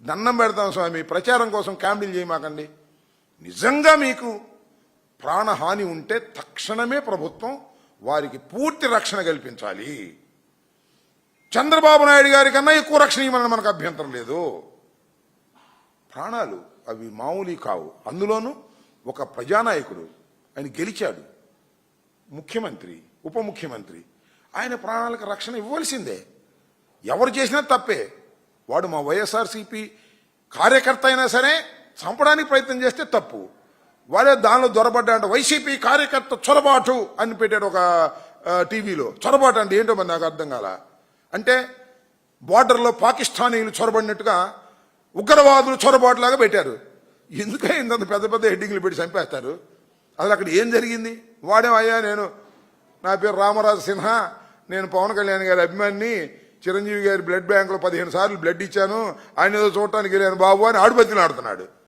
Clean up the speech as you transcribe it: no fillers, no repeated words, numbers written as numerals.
దండం పెడతాం స్వామి, ప్రచారం కోసం క్యాంపెయిన్ చేయమాకండి. నిజంగా మీకు ప్రాణహాని ఉంటే తక్షణమే ప్రభుత్వం వారికి పూర్తి రక్షణ కల్పించాలి. చంద్రబాబు నాయుడు గారి కన్నా ఎక్కువ రక్షణ ఇవ్వాలని మనకు అభ్యంతరం లేదు. ప్రాణాలు అవి మామూలు కావు. అందులోనూ ఒక ప్రజానాయకుడు, ఆయన గెలిచాడు, ముఖ్యమంత్రి, ఉప ముఖ్యమంత్రి, ఆయన ప్రాణాలకు రక్షణ ఇవ్వాల్సిందే. ఎవరు చేసినా తప్పే. వాడు మా వైఎస్ఆర్సీపీ కార్యకర్త అయినా సరే చంపడానికి ప్రయత్నం చేస్తే తప్పు. వాడే దానిలో దొరబడ్డా వైసీపీ కార్యకర్త చొరబాటు అని పెట్టాడు ఒక టీవీలో. చొరబాటు అంటే ఏంటో మరి నాకు అర్థం కాల. అంటే బార్డర్లో పాకిస్తానీలు చొరబడినట్టుగా ఉగ్రవాదులు చొరబాటులాగా పెట్టారు. ఎందుకంటే ఇంత పెద్ద పెద్ద హెడ్డింగ్లు పెట్టి చంపేస్తారు? అసలు అక్కడ ఏం జరిగింది? వాడేమయ్యా, నా పేరు రామరాజు సిన్హా, నేను పవన్ కళ్యాణ్ గారి అభిమానిని, చిరంజీవి గారి బ్లడ్ బ్యాంకులో 15 సార్లు బ్లడ్ ఇచ్చాను, ఆయన ఏదో చూడటానికి వెళ్ళాను బాబు అని ఆడుబతిని ఆడుతున్నాడు.